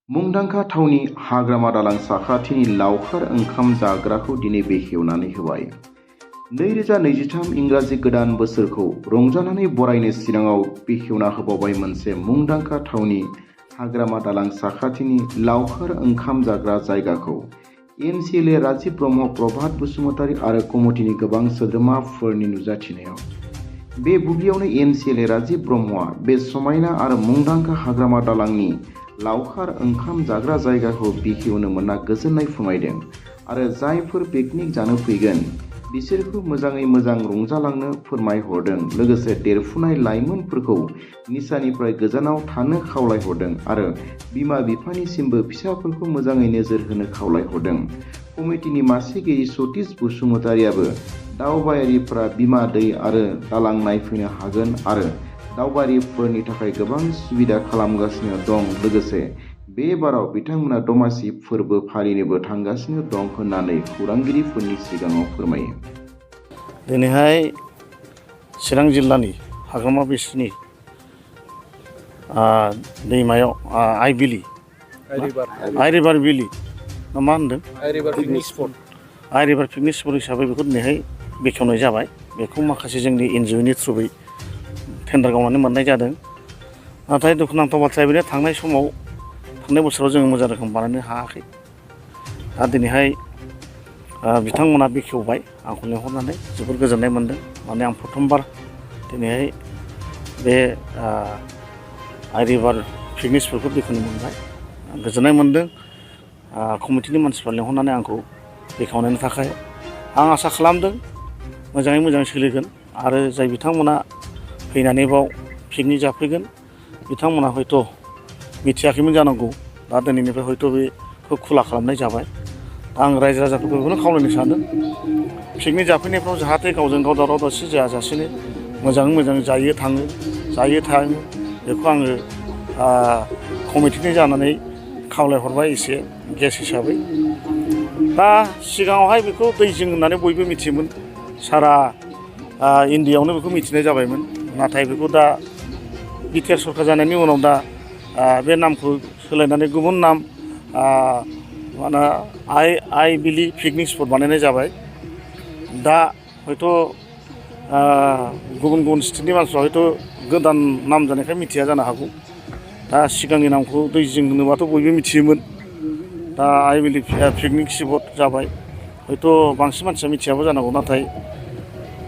मुंदांखा थावनि हाग्रामा दालां साखाथिनि लावखार ओंखाम जाग्राखौ दिनै बेखेवनानै होबाय। 2023 इंराजि गोदान बोसोरखौ रंजानानै बरायनो चिराङाव बेखेवना होबावबाय मोनसे मुंदांखा थावनि हाग्रामा दालां साखाथिनि लावखार ओंखाम जाग्रा जायगाखौ। एमसिएलए राजिब ब्रह्म, प्रभात बसुमतारी आरो कमिटिनि गोबां सोद्रोमाफोरनि नुजाथिनायाव बे बुब्लियावनो एमसिएलए राजिब ब्रह्मआ बे समायना आरो मुंदांखा हाग्रामा दालांनि लावखार ओंखाम जाग्रा जायगाखौ बेखेवनो मोनना गोजोननाय फोरमायदों आरो जायफोर पिकनिक जानो फैगोन बिसोरखौ मोजाङै मोजां रंजालांनो फोरमायहरदों। लोगोसे देरफुनाय लाइमोनफोरखौ निसानिफ्राय गोजानाव थानो खावलायहरदों आरो बिमा बिफानिसिमबो फिसाफोरखौ मोजाङै नोजोर होनो खावलायहरदों। कमिटिनि मासिगिरि सतीश बसुमतारीयाबो दावबायारिफोरा बिमा दै आरो दालां नायफैनो हागोन आरो दावबायारिफोरनि थाखाय गोबां सुबिदा खालामगासिनो दं। लोगोसे बे बाराव बिथांमोना दमासि फोरबो फालिनोबो थांगासिनो दं होननानै खौरांगिरिफोरनि सिगाङाव फोरमायो। दिनैहाय चिरां जिल्लानि हाग्रामा ब्रिजनि दैमायाव आइ रिभार बिलि ना मा होनदों? आइ रिभार पिकनिक स्पट हिसाबै बेखौ दिनैहाय बेखेवनाय जाबाय। बेखौ माखासे जोंनि एनजिअनि थ्रुयै टेन्डार गावनानै मोननाय जादों। नाथाय दुखुनांथाव बाथ्राया बेनो थांनाय बोसोराव जोङो मोजां रोखोम बानायनो हायाखै। दा दिनैहाय बिथांमोना बेखेवबाय, आंखौ लिंहरनानै जोबोर गोजोननाय मोनदों। माने आं प्रथमबार दिनैहाय बे आइ रिभार पिकनिक स्पटखौ बेखेवनो मोनबाय, गोजोननाय मोनदों। कमिटिनि मानसिफ्रा लिंहरनानै आंखौ बेखेवनायनि थाखाय आं आसा खालामदों मोजाङै मोजां सोलिगोन आरो जाय बिथांमोना फैनानै बाव पिकनिक जाफैगोन बिथांमोना हयथ' मिथियाखैमोन जानांगौ। दा दिनैनिफ्राय हयथ' बेखौ खुला खालामनाय जाबाय। आं रायजो राजाफोरखौ बेखौनो खावलायनो सानदों, पिकनिक जाफैनायफ्राव जाहाथे गावजों गाव दावराव दावसि जायाजासेनो मोजाङै मोजां जायो थाङो बेखौ आङो कमिटिनि जानानै खावलायहरबाय एसे गेस हिसाबै। दा सिगाङावहाय बेखौ दैजिं होननानै बयबो मिथियोमोन, सारा इन्डियायावनो बेखौ मिथिनाय जाबायमोन। नाथाय बेखौ दा बिटिआर सरकार जानायनि उनाव दा बे नामखौ सोलायनानै गुबुन नाम मा होनो आइ बिलि पिकनिक स्पट बानायनाय जाबाय। दा हयथ' गुबुन स्टेटनि मानसिफ्रा हयथ' गोदान नाम जानायखाय मिथिया जानो हागौ। दा सिगांनि नामखौ दैजिं होनोबाथ' बयबो मिथियोमोन। दा आइ बिलि पिकनिक स्पट जाबाय, हयथ' बांसिन मानसिया मिथियाबो जानांगौ। नाथाय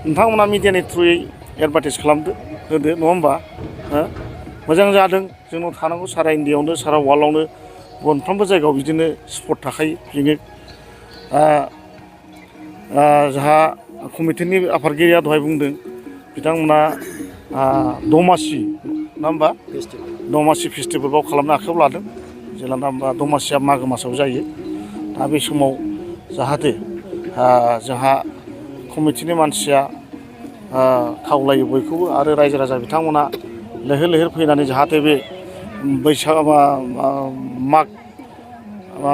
नोंथांमोना मिडियानि थ्रुयै एडभार्टाइस होदो नङा होमबा? मोजां जादों। जोंनाव थानांगौ सारा इन्डियायावनो सारा वार्ल्डआवनो मोनफ्रोमबो जायगायाव बिदिनो स्पट थाखायो पिकनिक। जोंहा कमिटिनि आफादगिरिया दहाय बुंदों बिथांमोना दमासि नङा होमबा? दमासि फेस्टिभेल खालामनो आखायाव लादों। जेब्ला दमासिया मागो मासाव जायो। दा बे समाव जाहाथे जोंहा कमिटिनि मानसिया खावलायो बयखौबो आरो रायजो राजा बिथांमोना लैहोर फैनानै जाहाथे बे माग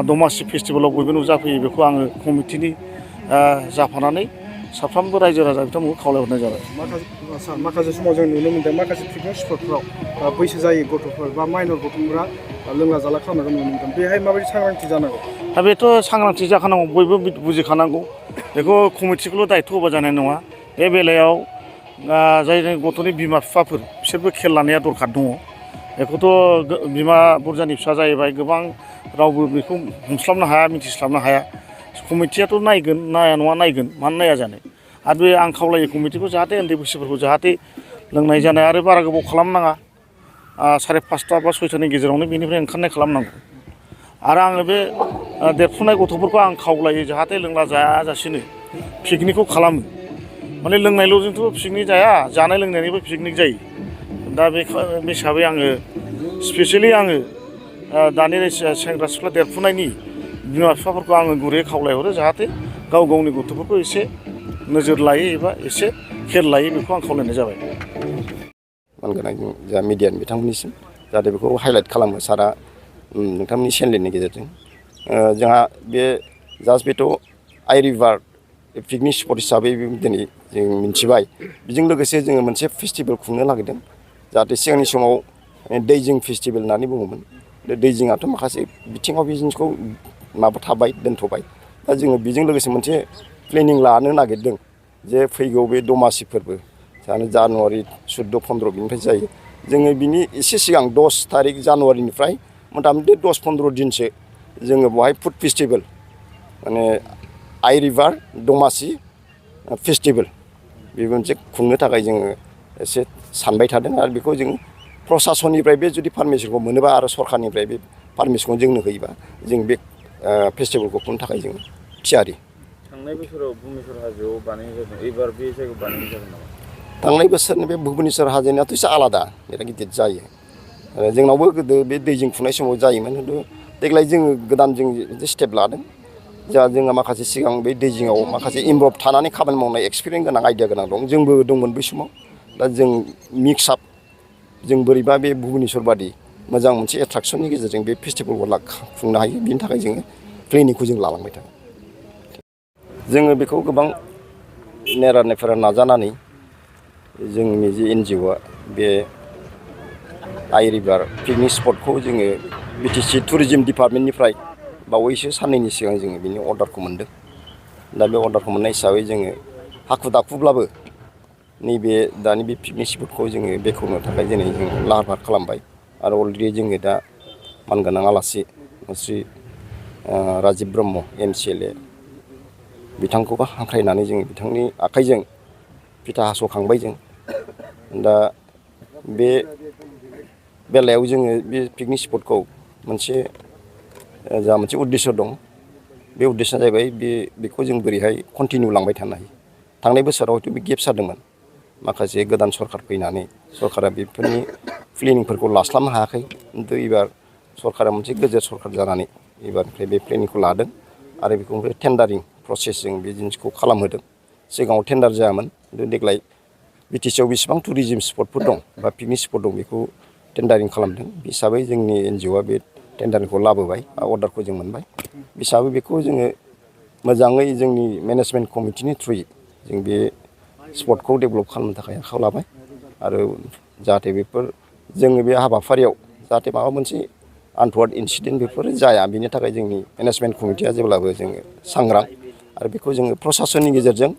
दमासि फेस्टिभेलाव बयबो नुजाफैयो, बेखौ आङो कमिटिनि जाफानानै साफ्रोमबो रायजो राजा बिथांमोनखौ खावलायहरनाय जाबाय। माखासे समाव जों नुनो मोनदों माखासे पिकनिक स्पटफ्राव बैसो जायै गथ'फोर बा माइनर गथ'फोरा लोंला जाला खालामनायखौ नुनो मोनदों। बेहाय माबायदि सांग्रांथि जानांगौ? दा बेथ' सांग्रांथि जाखानांगौ, बयबो बुजिखानांगौ। बेखौ कमिटिखौल' दायथ' होबा जानाय नङा। बे बेलायाव जाय गथ'नि बिमा बिफाफोर बिसोरबो खेल लानाया दरखार दङ। बेखौथ' बिमा बुरजानि फिसा जाहैबाय, गोबां रावबो बेखौ हमस्लाबनो हाया, मिथिस्लाबनो हाया। कमिटियाथ' नायगोन, नाया नङा नायगोन, मानो नाया जानो। आरो बे आं खावलायो कमिटिखौ जाहाथे उन्दै बैसोफोरखौ जाहाथे लोंनाय जानाय आरो बारा गोबाव खालामनाङा। 5:30 बा 6टानि गेजेरावनो बेनिफ्राय ओंखारनाय खालामनांगौ। आरो आङो बे देरफुनाय गथ'फोरखौ आं खावलायो जाहाथे लोंला जायाजासेनो पिकनिकखौ खालामो। माने लोंनायल'जोंथ' पिकनिक जाया, जानाय लोंनायनिबो पिकनिक जायो। दा बे हिसाबै आङो स्पेसियेलि दानि सेंग्रा सिख्ला देरफुनायनि बिमा बिफाफोरखौ आङो गुरैयै खावलायहरो जाहाथे गावनि गथ'फोरखौ एसे नोजोर लायो एबा एसे खेल लायो, बेखौ आं खावलायनाय जाबाय। मानगोनां जा मिडियानि बिथांमोननिसिम जाहाथे बेखौ हाइलाइट खालामो सारा नोंथांमोननि चेनेलनि गेजेरजों। जोंहा बे जास्ट बेथ' आइ रिभार पिकनिक स्पट हिसाबै दिनै जों मिथिबाय। बेजों लोगोसे जोङो मोनसे फेस्टिभेल खुंनो नागिरदों। जाहाथे सिगांनि समाव दैजिं फेस्टिभेल होननानै बुङोमोन। दै जिङाथ' माखासे बिथिङाव बे जिनिसखौ माबा थाबाय दोनथ'बाय दा जोङो बेजों लोगोसे मोनसे प्लेनिं लानो नागिरदों जे फैगौ बे दमासि फोरबो जानुवारि 14-15 बिनिफ्राय जायो जोङो बिनि एसे सिगां 10 थारिख जानुवारिनिफ्राय मथा मथि 10-15 दिनसो जोङो बेवहाय फुड फेस्टिभेल माने आइ रिभार दमासि फेस्टिभेल बे मोनसे खुंनो थाखाय जोङो एसे सानबाय थादों आरो बेखौ जों प्रसासननिफ्राय बे जुदि पारमिसनखौ मोनोबा आरो सरखारनिफ्राय बे पारमिसनखौ जोंनो होयोबा जों बे फेस्टिभेलखौ खुंनो थाखाय जों थियारि। थांनाय बोसोराव भुबनेश्वर हाजोआव बानायनाय जादों एबार बे जायगायाव बानायनाय जागोन नामा? थांनाय बोसोरनि बे भुबनेश्वर हाजोनियाथ' एसे आलादा बिराद गिदिर जायो जोंनावबो गोदो बे दैजिं खुंनाय समाव जायोमोन खिन्थु देग्लाय जोङो गोदान जों स्टेप लादों जोंहा माखासे सिगां बे दैजिङाव माखासे इनभल्भ थानानै खामानि मावनाय एक्सपिरियेन्स गोनां आइडिया गोनां दं जोंबो दंमोन बै समाव दा जों मिक्स आप जों बोरैबा बे भुबनेश्वर बादि मोजां मोनसे एट्राक्सननि गेजेरजों बे फेस्टिभेलखौ खुंनो हायो बिनि थाखाय जोङो प्लेनिंखौ जों लालांबाय थागोन। जोङो बेखौ गोबां नेरा नाजानानै जोंनि जे NGOआ बे आइ रिभार पिकनिक स्पटखौ जोङो BTC टुरिजम डिपार्टमेन्टनिफ्राय बावैसो साननैनि सिगां जोङो बिनि अर्डारखौ मोन्दों दा बे अर्डारखौ मोननाय हिसाबै जोङो हाखु दाखुब्लाबो नैबे दानि बे पिकनिक स्पटखौ जोङो बेखेवनो थाखाय दिनै जों लाहार फाहार खालामबाय आरो अलरेडि जोङो दा मानगोनां आलासि श्री राजिब ब्रह्म MCLA बिथांखौबो हांख्रायनानै जों बिथांनि आखाइजों फिथा हास'खांबाय जों दा बे बेलायाव जोङो बे पिकनिक स्पटखौ मोनसे जा मोनसे उद्देश्य दं बे उद्देश्यआ जाहैबाय बेखौ जों बोरैहाय कन्टिनिउ लांबाय थानो हायो। थांनाय बोसोराव हयथ' बे गेप जादोंमोन माखासे गोदान सरखार फैनानै सरकारा बेफोरनि प्लेनिंफोरखौ लास्लाबनो हायाखै खिन्थु एबार सरकारा मोनसे गोजोर सरकार जानानै एबारनिफ्राय बे प्लेनिंखौ लादों आरो बेखौ टेन्डारिं प्रसेसजों बे जिनिसखौ खालामहोदों सिगाङाव टेन्डार जायामोन खिन्थु देग्लाय BTCआव बेसेबां टुरिजम स्पटफोर दं बा पिकनिक स्पट दं बेखौ टेन्डारिं खालामदों हिसाबै जोंनि NGOआ बे टेन्डारिंखौ लाबोबाय अर्डारखौ जों मोनबाय हिसाबै बेखौ जोङो मोजाङै जोंनि मेनेजमेन्ट कमिटिनि थ्रुयै जों बे स्पटखौ डेभेलप खालामनो थाखाय आखायाव लाबाय आरो जाहाथे बेफोर जोङो बे हाबाफारियाव जाहाथे माबा मोनसे आनथावार्ड इन्सिडेन्ट बेफोर जाया बिनि थाखाय जोंनि मेनेजमेन्ट कमिटिया जेब्लाबो जोङो सांग्रां आरो बेखौ जोङो प्रसासननि गेजेरजों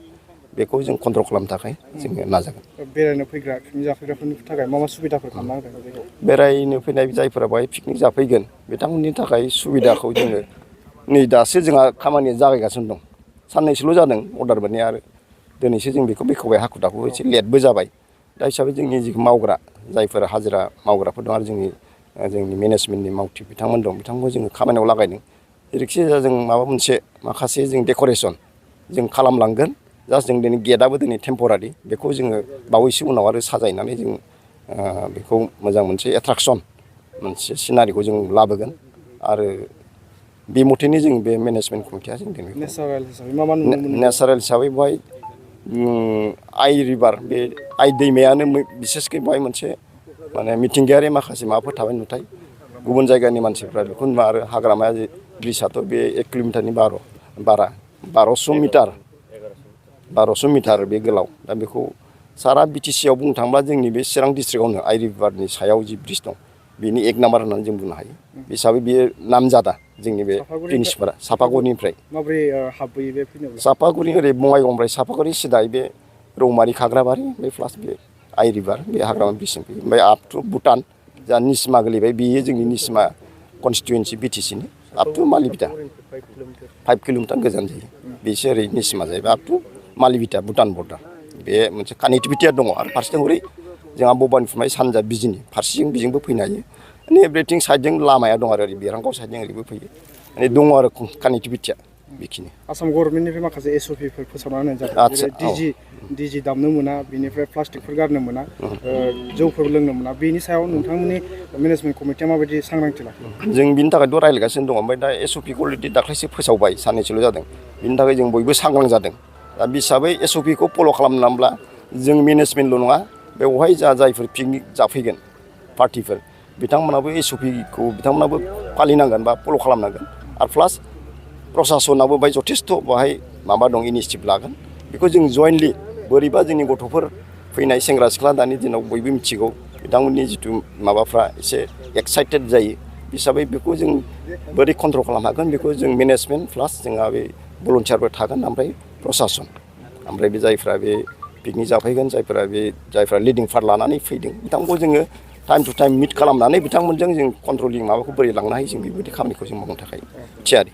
बेखौ जों कन्ट्रल खालामनो थाखाय जोङो नाजागोन। बेरायनो फैग्रा पिकनिक जाफैग्राफोरनि थाखाय मा सुबिदाफोर खालामना होदों? बेरायनो फैनाय जायफोरा बेहाय पिकनिक जाफैगोन बिथांमोननि थाखाय सुबिदाखौ जोङो नै दासो जोंहा खामानिया जागायगासिनो दं साननैसोल' जादों अर्डार मोननाया आरो दिनैसो जों बेखौ बेखेवबाय हाखु दाखु एसे लेटबो जाबाय दा हिसाबै जोंनि जि मावग्रा जायफोर हाजिरा मावग्राफोर दं आरो जोंनि मेनेजमेन्टनि मावथि बिथांमोन दं बिथांमोनखौ जोङो खामानियाव लागायदों जेरैखि जाया जों माबा मोनसे माखासे जों डेक'रेसन जों खालामलांगोन जास्ट जों दिनै गेटआबो दिनै टेम्परारि बेखौ जोङो बावैसो उनाव आरो साजायनानै जों बेखौ मोजां मोनसे एट्राक्सन मोनसे सिनारिखौ जों लाबोगोन आरो बे मथेनो जों बे मेनेजमेन्ट कमिटिया जों दिनै नेचारेल हिसाबै मा नुनो मोनो? नेचारेल हिसाबै बेवहाय आइ रिभार बे आइ दैमायानो बिसेसकै बेवहाय मोनसे माने मिथिंगायारि माखासे माबाफोर थाबाय नुथाय गुबुन जायगानि मानसिफ्रा बेखौ नुवा आरो हाग्रामाया ब्रिजआथ' बे 1 किल'मिटारनि बारा 1200 मिटार बे गोलाव दा बेखौ सारा BTCआव बुंनो थाङोब्ला जोंनि बे चिरां डिस्ट्रिक्टआवनो आइ रिभारनि सायाव जि ब्रिज दं बेनि 1 नाम्बार होननानै जों बुंनो हायो हिसाबै बेयो नामजादा जोंनि बे पिकनिक स्पटआ सापागुरिनिफ्राय माबोरै हाबबोयो बे फैनायाव? सापागुरि ओरै बङाइगावनिफ्राय सापागुरि सिदायै बे रौमारि खाग्राबारि बे प्लास बे आइ रिभार बे हाग्रामा ब्रिजसिम फैयो ओमफ्राय आप टु भुटान जा निसिमा गोलैबाय बेयो जोंनि निसिमा कनस्टिटुवेन्सि BTCनि आप टु मालिबिटा 5 किल'मिटार गोजान जायो बेसो ओरै निसिमा जाहैबाय आप टु मालिबिटा भुटान बर्डार बे मोनसे कानेक्टिभिटिया दङ आरो फारसेथिं हरै जोंहा बबानिफ्राय सानजा बिजिनि फारसेथिं बिजोंबो फैनो हायो माने एभ्रिथिं साइडजों लामाया दं आरो ओरै बेरांगाव साइडजों ओरैबो फैयो माने दङ आरो कानेक्टिभिटिया बेखिनि। आसाम गभर्नमेन्टनिफ्राय माखासे SOPफोर फोसावना होनाय जादों जेरै DG दामनो मोना बेनिफ्राय प्लास्टिकफोर गारनो मोना जौफोर लोंनो मोना बेनि सायाव नोंथांमोननि मेनेजमेन्ट कमिटिया माबायदि सांग्रांथि लाखियो? जों बिनि थाखायथ' रायज्लायगासिनो दङ ओमफ्राय दा SOPखौ अलरेडि दाख्लैसो फोसावबाय साननैसोल' जादों बिनि थाखाय जों बयबो सांग्रां जादों दा बे हिसाबै SOPखौ फल' खालामनांब्ला जों मेनेजमेन्टल' नङा बेवहाय जायफोर पिकनिक जाफैगोन पार्टिफोर बिथांमोनाबो SOPखौ बिथांमोनाबो फालिनांगोन बा फल' खालामनांगोन आरो प्लास प्रसासनाबो बाहाय जथेस्थ' बाहाय माबा दं इनिसियेटिभ लागोन बेखौ जों जयेन्टलि बोरैबा जोंनि गथ'फोर फैनाय सेंग्रा सिख्ला दानि दिनाव बयबो मिथिगौ बिथांमोननि जिथु माबाफ्रा एसे एक्साइटेड जायो हिसाबै बेखौ जों बोरै कन्ट्रल खालामनो हागोन बेखौ जों मेनेजमेन्ट प्लास जोंहा बे भलुन्टियारबो थागोन ओमफ्राय प्रसासन ओमफ्राय बे जायफ्रा बे पिकनिक जाफैगोन जायफ्रा लिडिं पार्ट लानानै फैदों बिथांमोनखौ जोङो टाइम टु टाइम मिट खालामनानै बिथांमोनजों जों कन्ट्रलिं माबाखौ बोरै लांनो हायो जों बेबायदि खामानिखौ जों मावनो थाखाय थियारि